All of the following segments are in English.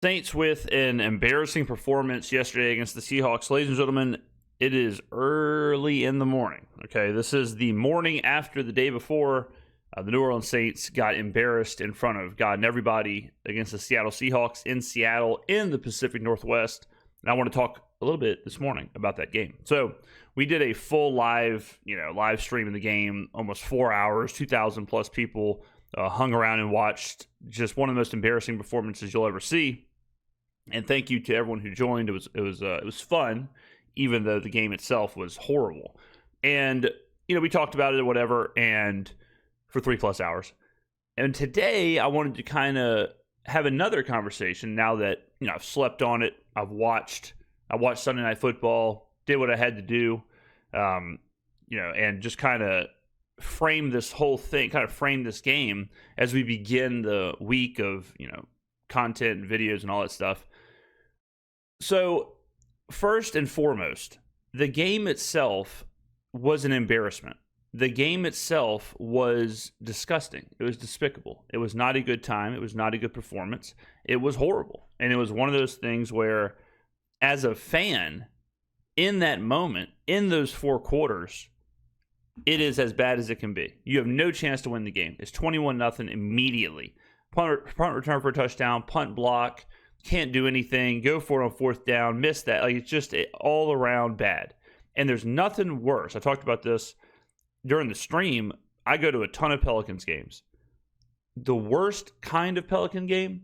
Saints with an embarrassing performance yesterday against the Seahawks. Ladies and gentlemen, it is early in the morning. Okay, this is the morning after the day before the New Orleans Saints got embarrassed in front of God and everybody against the Seattle Seahawks in Seattle in the Pacific Northwest. And I want to talk a little bit this morning about that game. So we did a full live stream of the game, almost 4 hours, 2,000 plus people hung around and watched just one of the most embarrassing performances you'll ever see. And thank you to everyone who joined. It was fun, even though the game itself was horrible. And we talked about it or whatever, and for 3+ hours. And today I wanted to kind of have another conversation. Now that I've slept on it, I watched Sunday Night Football, did what I had to do, and just kind of frame this whole thing, kind of frame this game as we begin the week of content and videos and all that stuff. So, first and foremost, the game itself was an embarrassment. The game itself was disgusting. It was despicable. It was not a good time. It was not a good performance. It was horrible. And it was one of those things where, as a fan, in that moment, in those 4 quarters, it is as bad as it can be. You have no chance to win the game. It's 21-0 immediately. Punt return for a touchdown, punt block, can't do anything, go for it on 4th down, miss that. It's just all around bad. And there's nothing worse. I talked about this during the stream. I go to a ton of Pelicans games. The worst kind of Pelican game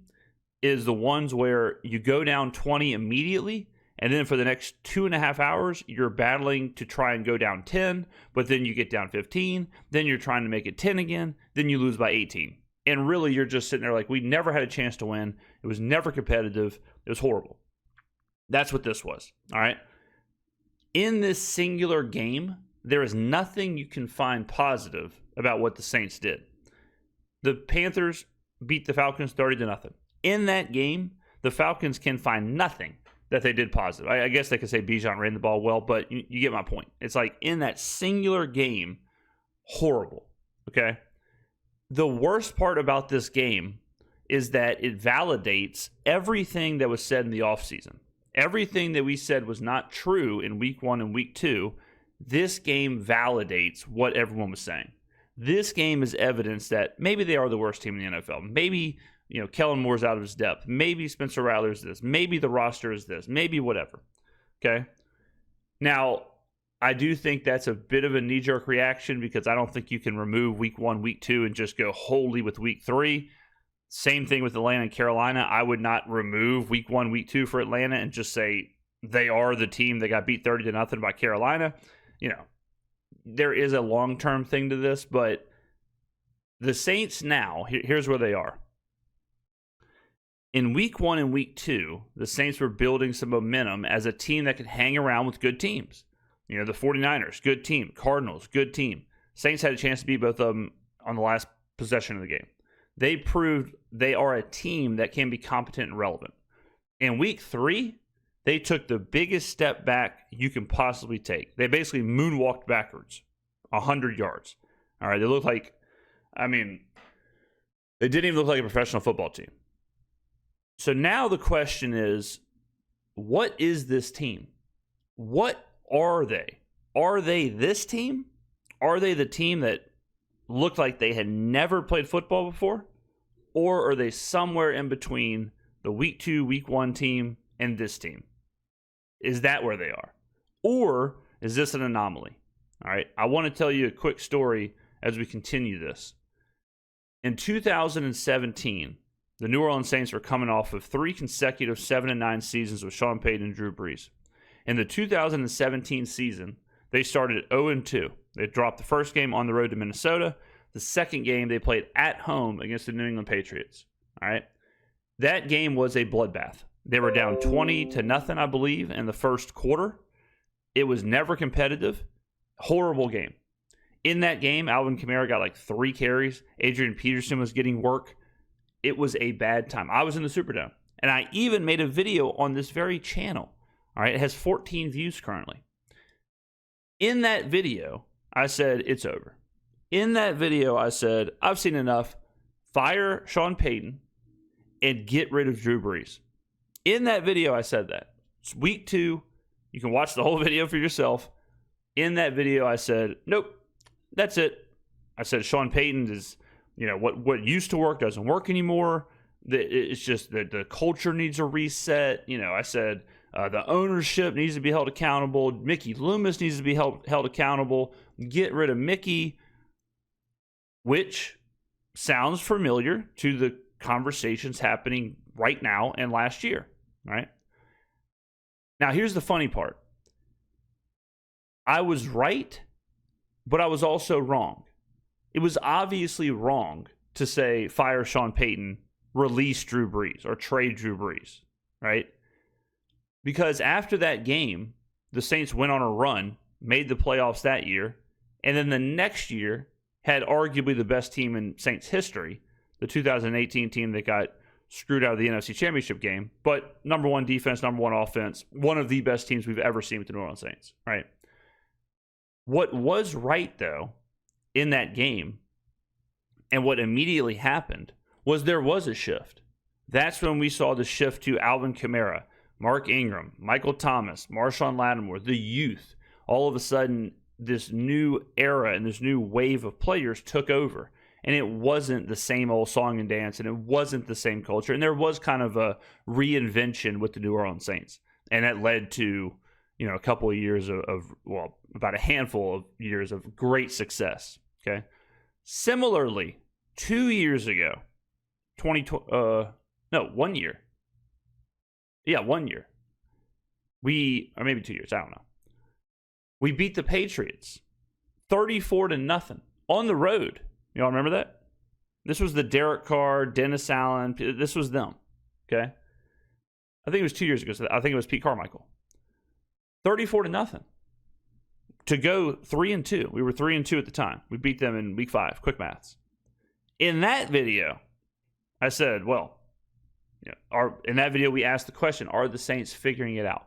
is the ones where you go down 20 immediately, and then for the next 2.5 hours, you're battling to try and go down 10, but then you get down 15, then you're trying to make it 10 again, then you lose by 18. And really, you're just sitting there like, we never had a chance to win. It was never competitive. It was horrible. That's what this was, all right? In this singular game, there is nothing you can find positive about what the Saints did. The Panthers beat the Falcons 30-0. In that game, the Falcons can find nothing that they did positive. I guess they could say Bijan ran the ball well, but you get my point. It's like in that singular game, horrible, okay? The worst part about this game is that it validates everything that was said in the offseason. Everything that we said was not true in week 1 and week 2, this game validates what everyone was saying. This game is evidence that maybe they are the worst team in the NFL. Maybe, Kellen Moore's out of his depth. Maybe Spencer Rattler's this. Maybe the roster is this. Maybe whatever. Okay? Now, I do think that's a bit of a knee-jerk reaction because I don't think you can remove week 1, week 2, and just go wholly with week 3. Same thing with Atlanta and Carolina. I would not remove week 1, week 2 for Atlanta and just say they are the team that got beat 30-0 by Carolina. There is a long-term thing to this, but the Saints now, here's where they are. In week 1 and week 2, the Saints were building some momentum as a team that could hang around with good teams. The 49ers, good team. Cardinals, good team. Saints had a chance to beat both of them on the last possession of the game. They proved they are a team that can be competent and relevant. In week 3, they took the biggest step back you can possibly take. They basically moonwalked backwards 100 yards. All right, they look like, they didn't even look like a professional football team. So now the question is, what is this team? What are they? Are they this team? Are they the team that looked like they had never played football before? Or are they somewhere in between the week 2, week 1 team and this team? Is that where they are? Or is this an anomaly? All right, I want to tell you a quick story as we continue this. In 2017, the New Orleans Saints were coming off of 3 consecutive 7-9 seasons with Sean Payton and Drew Brees. In the 2017 season, they started 0-2. They dropped the first game on the road to Minnesota. The second game, they played at home against the New England Patriots. All right, that game was a bloodbath. They were down 20-0, I believe, in the first quarter. It was never competitive. Horrible game. In that game, Alvin Kamara got like 3 carries. Adrian Peterson was getting work. It was a bad time. I was in the Superdome, and I even made a video on this very channel. All right, it has 14 views currently. In that video, I said, it's over. In that video, I said, I've seen enough. Fire Sean Payton and get rid of Drew Brees. In that video, I said that. It's week 2. You can watch the whole video for yourself. In that video, I said, nope, that's it. I said Sean Payton is, what used to work doesn't work anymore. It's just that the culture needs a reset. I said the ownership needs to be held accountable. Mickey Loomis needs to be held accountable. Get rid of Mickey, which sounds familiar to the conversations happening right now and last year, right? Now, here's the funny part. I was right, but I was also wrong. It was obviously wrong to say fire Sean Payton, release Drew Brees, or trade Drew Brees, right? Because after that game, the Saints went on a run, made the playoffs that year, and then the next year had arguably the best team in Saints history, the 2018 team that got screwed out of the NFC Championship game, but number 1 defense, number 1 offense, one of the best teams we've ever seen with the New Orleans Saints, right? What was right, though, in that game, and what immediately happened, was there was a shift. That's when we saw the shift to Alvin Kamara, Mark Ingram, Michael Thomas, Marshawn Lattimore, the youth. All of a sudden, this new era and this new wave of players took over. And it wasn't the same old song and dance, and it wasn't the same culture. And there was kind of a reinvention with the New Orleans Saints. And that led to, a couple of years about a handful of years of great success. Okay. Similarly, 2 years ago, 1 year. Yeah, 1 year. Or maybe 2 years, I don't know. We beat the Patriots 34-0 on the road. Y'all remember that? This was the Derek Carr, Dennis Allen. This was them. Okay? I think it was 2 years ago. So I think it was Pete Carmichael. 34-0. To go 3-2. We were 3-2 at the time. We beat them in week 5. Quick maths. In that video, I said, in that video, we asked the question, are the Saints figuring it out?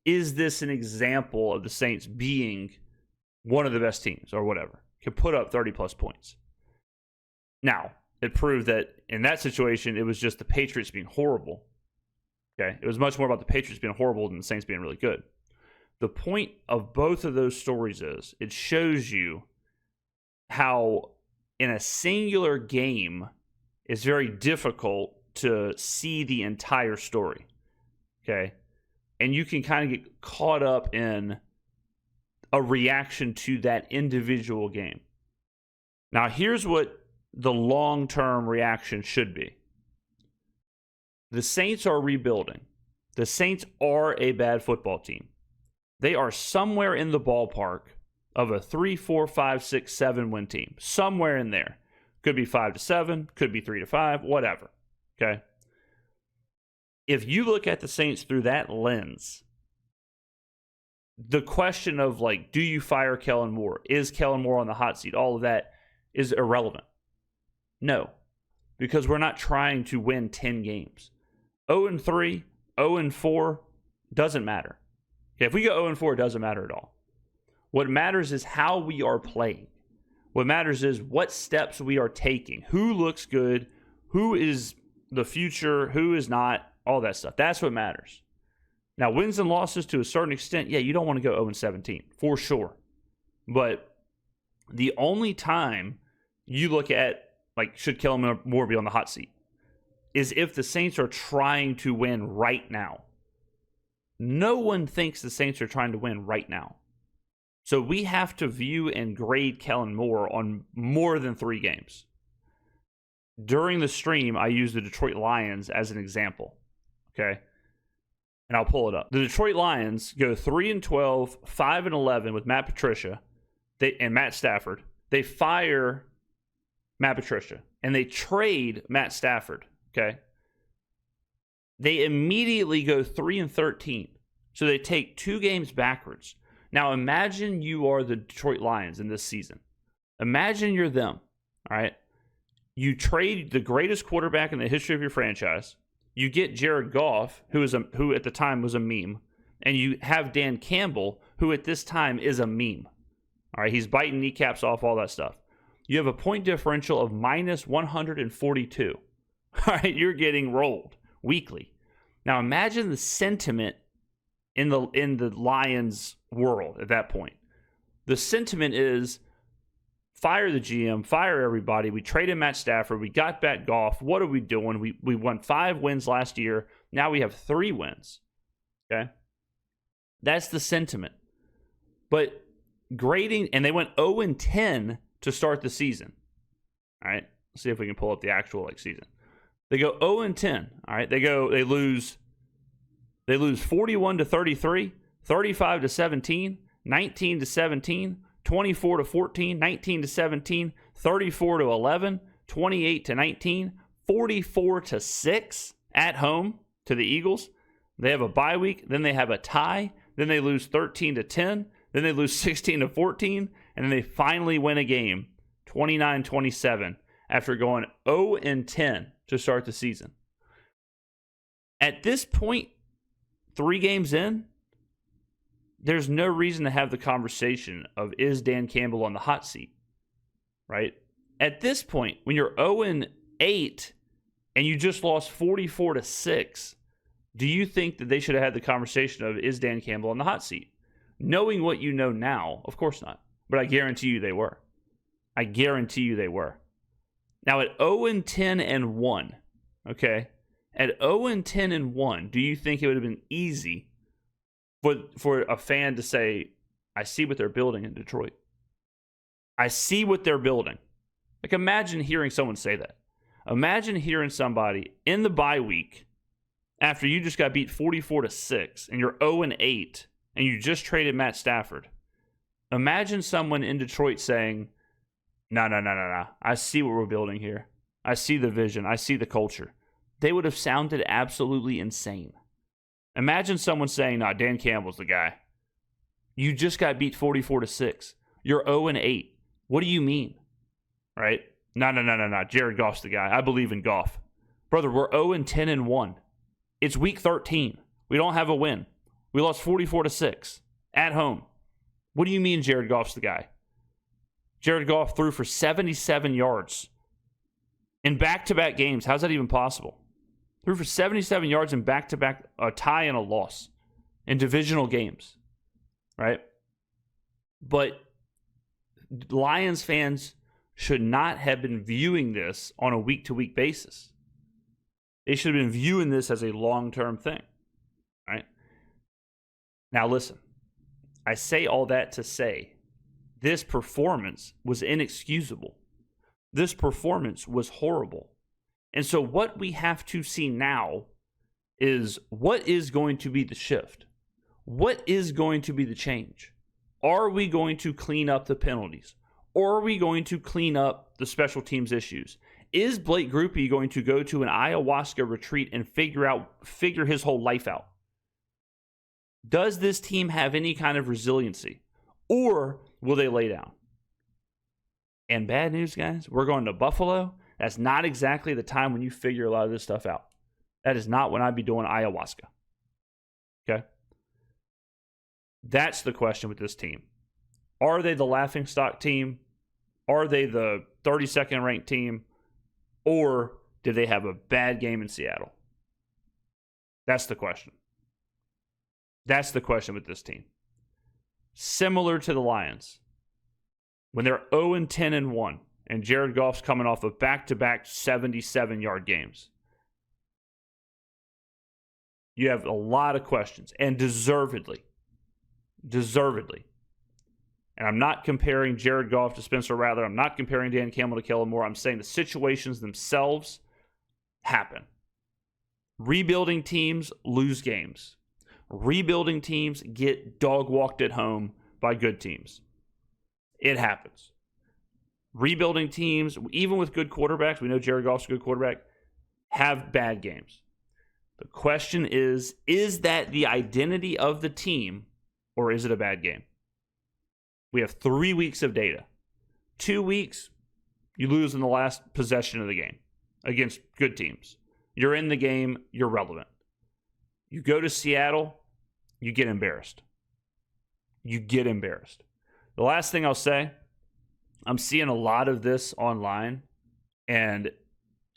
Is this an example of the Saints being one of the best teams or whatever? Can put up 30-plus points. Now, it proved that in that situation, it was just the Patriots being horrible. Okay? It was much more about the Patriots being horrible than the Saints being really good. The point of both of those stories is it shows you how in a singular game, it's very difficult to see the entire story. Okay? And you can kind of get caught up in a reaction to that individual game. Now, here's what the long-term reaction should be. The Saints are rebuilding. The Saints are a bad football team. They are somewhere in the ballpark of a 3, 4, 5, 6, 7 win team. Somewhere in there. Could be 5-7, could be 3-5, whatever. Okay? If you look at the Saints through that lens, the question of, do you fire Kellen Moore? Is Kellen Moore on the hot seat? All of that is irrelevant. No, because we're not trying to win 10 games. 0-3, 0-4 doesn't matter. Okay, if we go 0-4, it doesn't matter at all. What matters is how we are playing. What matters is what steps we are taking. Who looks good? Who is the future? Who is not? All that stuff. That's what matters. Now, wins and losses to a certain extent, you don't want to go 0-17, for sure. But the only time you look at, should Kellen Moore be on the hot seat, is if the Saints are trying to win right now. No one thinks the Saints are trying to win right now. So we have to view and grade Kellen Moore on more than 3 games. During the stream, I used the Detroit Lions as an example. Okay? And I'll pull it up. The Detroit Lions go 3-12, 5-11 with Matt Patricia and Matt Stafford. They fire Matt Patricia, and they trade Matt Stafford. Okay? They immediately go 3-13. So they take 2 games backwards. Now imagine you are the Detroit Lions in this season. Imagine you're them. All right? You trade the greatest quarterback in the history of your franchise. You get Jared Goff, who at the time was a meme, and you have Dan Campbell, who at this time is a meme. All right, he's biting kneecaps off, all that stuff. You have a point differential of minus 142. All right, you're getting rolled weekly. Now imagine the sentiment in the Lions world at that point. The sentiment is fire the GM, fire everybody. We traded Matt Stafford. We got back Goff. What are we doing? We won 5 wins last year. Now we have 3 wins. Okay? That's the sentiment. But grading, and they went 0-10 to start the season. All right? Let's see if we can pull up the actual season. They go 0-10. All right? They lose 41-33, 35-17, 19-17, 24-14, 19-17, 34-11, 28-19, 44-6 at home to the Eagles. They have a bye week, then they have a tie, then they lose 13-10, then they lose 16-14, and then they finally win a game, 29-27, after going 0-10 to start the season. At this point, 3 games in, there's no reason to have the conversation of, is Dan Campbell on the hot seat, right? At this point, when you're 0-8 and you just lost 44-6, do you think that they should have had the conversation of, is Dan Campbell on the hot seat? Knowing what you know now, of course not. But I guarantee you they were. I guarantee you they were. Now at 0-10-1, okay? At 0-10-1, do you think it would have been easy for a fan to say, I see what they're building in Detroit? I see what they're building. Like, imagine hearing someone say that. Imagine hearing somebody in the bye week after you just got beat 44-6 and you're 0-8 and you just traded Matt Stafford. Imagine someone in Detroit saying, no. I see what we're building here. I see the vision. I see the culture. They would have sounded absolutely insane. Imagine someone saying, no, Dan Campbell's the guy. You just got beat 44-6. You're 0-8. What do you mean? Right? No. Jared Goff's the guy. I believe in Goff. Brother, we're 0-10-1. It's week 13. We don't have a win. We lost 44-6 at home. What do you mean Jared Goff's the guy? Jared Goff threw for 77 yards in back-to-back games. How's that even possible? Threw for 77 yards in back-to-back, a tie and a loss in divisional games, right? But Lions fans should not have been viewing this on a week-to-week basis. They should have been viewing this as a long-term thing, right? Now listen, I say all that to say this performance was inexcusable. This performance was horrible. And so what we have to see now is, what is going to be the shift? What is going to be the change? Are we going to clean up the penalties? Or are we going to clean up the special teams issues? Is Blake Grupe going to go to an ayahuasca retreat and figure his whole life out? Does this team have any kind of resiliency? Or will they lay down? And bad news, guys, we're going to Buffalo. That's not exactly the time when you figure a lot of this stuff out. That is not when I'd be doing ayahuasca. Okay? That's the question with this team. Are they the laughingstock team? Are they the 32nd ranked team? Or did they have a bad game in Seattle? That's the question. That's the question with this team. Similar to the Lions. When they're 0-10-1 and Jared Goff's coming off of back-to-back 77-yard games, you have a lot of questions, and deservedly. And I'm not comparing Jared Goff to Spencer Rattler. I'm not comparing Dan Campbell to Kellen Moore. I'm saying the situations themselves happen. Rebuilding teams lose games. Rebuilding teams get dog-walked at home by good teams. It happens. Rebuilding teams, even with good quarterbacks, we know Jared Goff's a good quarterback, have bad games. The question is that the identity of the team, or is it a bad game? We have 3 weeks of data. 2 weeks, you lose in the last possession of the game against good teams. You're in the game, you're relevant. You go to Seattle, you get embarrassed. The last thing I'll say, I'm seeing a lot of this online, and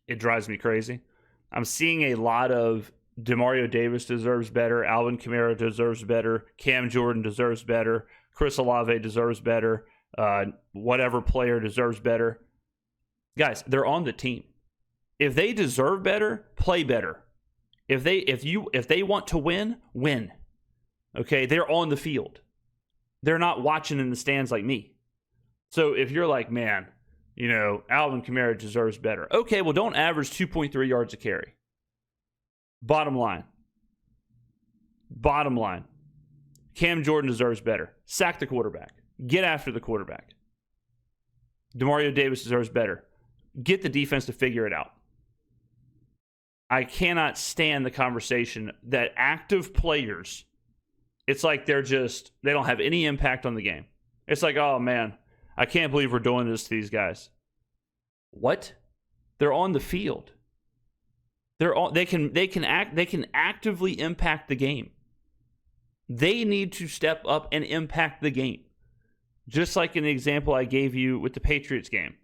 it drives me crazy. I'm seeing a lot of Demario Davis deserves better. Alvin Kamara deserves better. Cam Jordan deserves better. Chris Olave deserves better. Whatever player deserves better. Guys, they're on the team. If they deserve better, play better. If they want to win, win. Okay, they're on the field. They're not watching in the stands like me. So if you're like, man, Alvin Kamara deserves better. Okay, well, don't average 2.3 yards a carry. Bottom line. Cam Jordan deserves better. Sack the quarterback. Get after the quarterback. Demario Davis deserves better. Get the defense to figure it out. I cannot stand the conversation that active players, it's like they don't have any impact on the game. It's like, oh man, I can't believe we're doing this to these guys. What? They're on the field. They can actively impact the game. They need to step up and impact the game. Just like in the example I gave you with the Patriots game.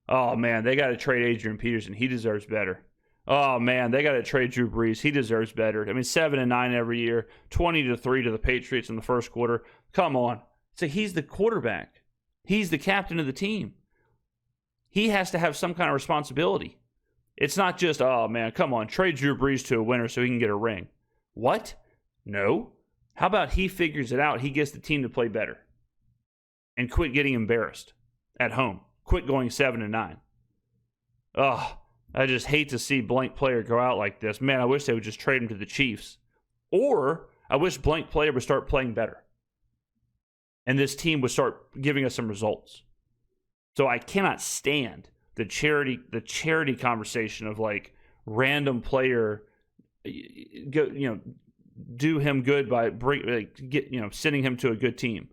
Oh man, they got to trade Adrian Peterson. He deserves better. Oh man, they got to trade Drew Brees. He deserves better. I mean, 7-9 every year, 20-3 to the Patriots in the first quarter. Come on. So he's the quarterback. He's the captain of the team. He has to have some kind of responsibility. It's not just, oh man, come on, trade Drew Brees to a winner so he can get a ring. What? No. How about he figures it out? He gets the team to play better. And quit getting embarrassed at home. Quit going 7-9. Ugh. I just hate to see blank player go out like this. Man, I wish they would just trade him to the Chiefs. Or I wish blank player would start playing better. And this team would start giving us some results. So I cannot stand the charity conversation of like random player, do him good by sending him to a good team.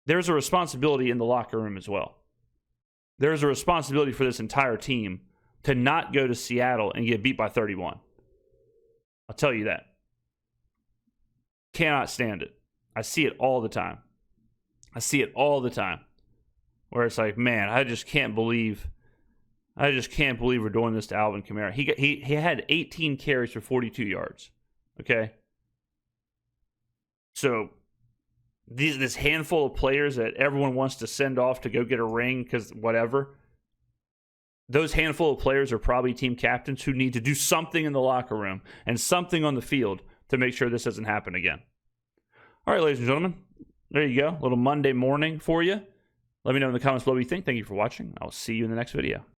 There's a responsibility in the locker room as well. There's a responsibility for this entire team to not go to Seattle and get beat by 31. I'll tell you that. Cannot stand it. I see it all the time. Where it's like, man, I just can't believe we're doing this to Alvin Kamara. He had 18 carries for 42 yards. Okay? So this handful of players that everyone wants to send off to go get a ring because whatever, those handful of players are probably team captains who need to do something in the locker room and something on the field to make sure this doesn't happen again. All right, ladies and gentlemen, there you go. A little Monday morning for you. Let me know in the comments below what you think. Thank you for watching. I'll see you in the next video.